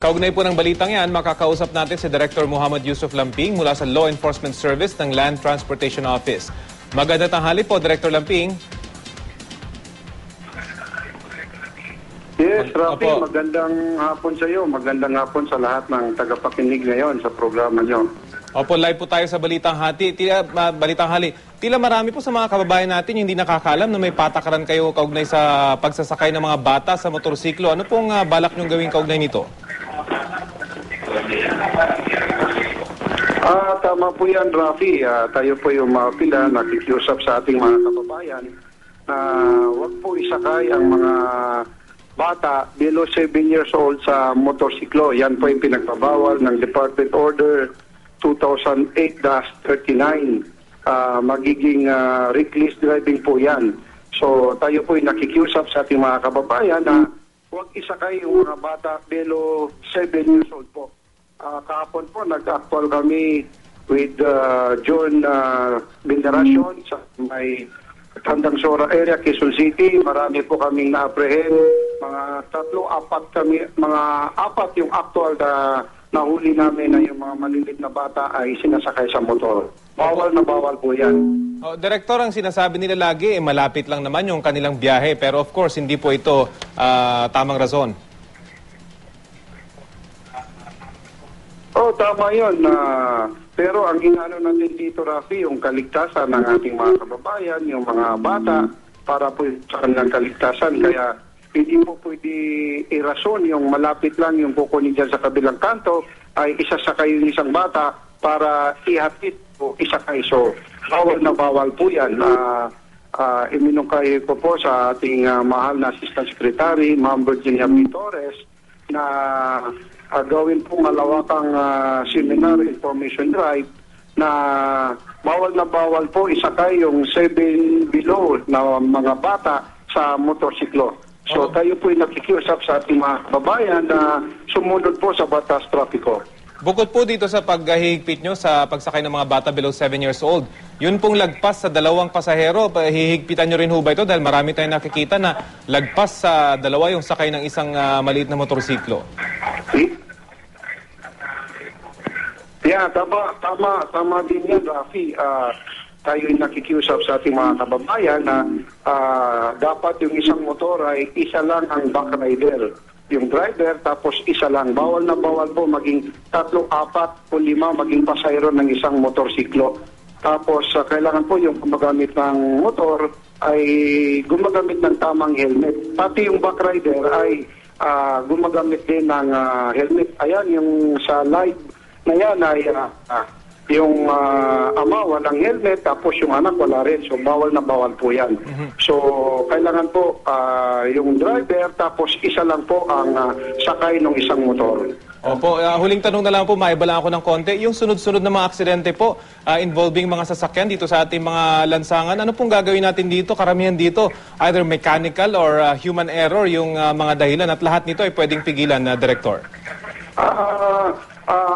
Kaugnay po ng balitang yan, makakausap natin si Director Muhammad Yusuf Lamping mula sa Law Enforcement Service ng Land Transportation Office. Magandang tanghali po, Director Lamping. Yes, Rafi, magandang hapon sa iyo. Magandang hapon sa lahat ng tagapakinig ngayon sa programa nyo. Opo, live po tayo sa Balitang Hali. Tila marami po sa mga kababayan natin hindi nakakaalam na may patakaran kayo kaugnay sa pagsasakay ng mga bata sa motorsiklo. Ano pong balak nyong gawin kaugnay nito? Tama po yan, Rafi. Tayo po yung pila nakikiusap sa ating mga kababayan na huwag po isakay ang mga bata below 7 years old sa motorsiklo. Yan po yung pinagbabawal ng Department Order 2008-39. Magiging reckless driving po yan. So tayo po yung nakikiusap sa ating mga kababayan na huwag isakay yung mga bata below 7 years old po. Kahapon po nag-actual kami with John Veneracion sa may Tandang Sora area, Quezon City. Marami po kaming na-apprehend. Mga 3-4 yung actual na nahuli namin na yung mga maliliit na bata ay sinasakay sa motor. Bawal na bawal po yan. Direktor, ang sinasabi nila lagi, malapit lang naman yung kanilang biyahe. Pero of course, hindi po ito tamang rason. Tama yun. Pero ang inano natin dito, Rafi, yung kaligtasan ng ating mga kababayan, yung mga bata, para po sa kanilang kaligtasan. Kaya hindi po pwede irason yung malapit lang yung kukunin dyan sa kabilang kanto ay isasakay yung isang bata para ihatid o isakay. So, bawal na bawal po yan. Iminungkay ko po sa ating mahal na Assistant Secretary, Ma'am Virginia P. Torres, na gawin po malawakang seminar information drive na bawal po isakay yung 7 below na mga bata sa motorsiklo. So tayo po yung nakikiusap sa ating mga kababayan na sumunod po sa batas trapiko. Bukod po dito sa paghihigpit nyo sa pagsakay ng mga bata below 7 years old, yun pong lagpas sa 2 pasahero, hihigpitan nyo rin ho ba ito? Dahil marami tayong nakikita na lagpas sa 2 yung sakay ng isang maliit na motorsiklo. Yeah, tama din yan, Rafi. Tayo yung nakikiusap sa ating mga kababayan na dapat yung isang motor ay isa lang ang back rider. Yung driver, tapos isa lang. Bawal na bawal po maging 3, 4 o 5 maging pasahero ng isang motorsiklo. Tapos kailangan po yung gumagamit ng motor ay gumagamit ng tamang helmet. Pati yung back rider ay gumagamit din ng helmet. Ayan, yung sa live na yan ay yung ama walang helmet, tapos yung anak wala rin. So bawal na bawal po yan. So kailangan po yung driver, tapos isa lang po ang sakay ng isang motor. Opo, huling tanong na lang po, maibala ako ng konti. Yung sunod-sunod na mga aksidente po involving mga sasakyan dito sa ating mga lansangan, ano pong gagawin natin dito? Karamihan dito, either mechanical or human error yung mga dahilan, at lahat nito ay pwedeng pigilan, Director.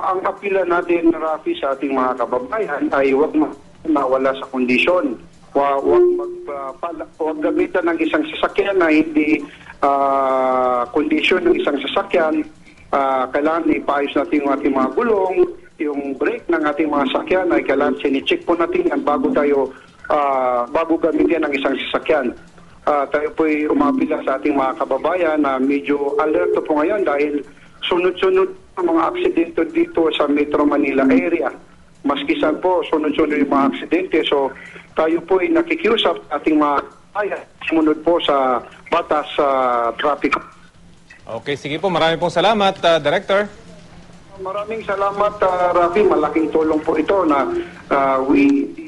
Ang apila natin, Rafi, sa ating mga kababayan ay huwag mawala sa kondisyon. Huwag gamitan ng isang sasakyan na hindi kondisyon ng isang sasakyan. Kailangan ipaayos natin yung ating mga gulong, yung brake ng ating mga sasakyan ay kailangan sinicheck po natin yan bago gamitin ng isang sasakyan. Tayo po'y umapila sa ating mga kababayan na medyo alerto po ngayon dahil sunod-sunod ang mga aksidente dito sa Metro Manila area. Maskisan po, sunod-sunod yung mga aksidente. So, tayo po ay nakikiusap ating mga kaya sumunod po sa batas traffic. Okay, sige po. Maraming pong salamat, Director. Maraming salamat, Rafi. Malaking tulong po ito na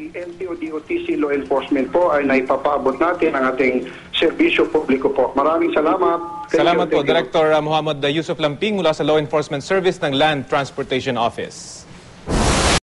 LTO-DOTC Law Enforcement po ay naipapaabot natin ang ating serbisyo publiko po. Maraming salamat. Salamat po, Director Muhammad Yusuf Lamping mula sa Law Enforcement Service ng Land Transportation Office.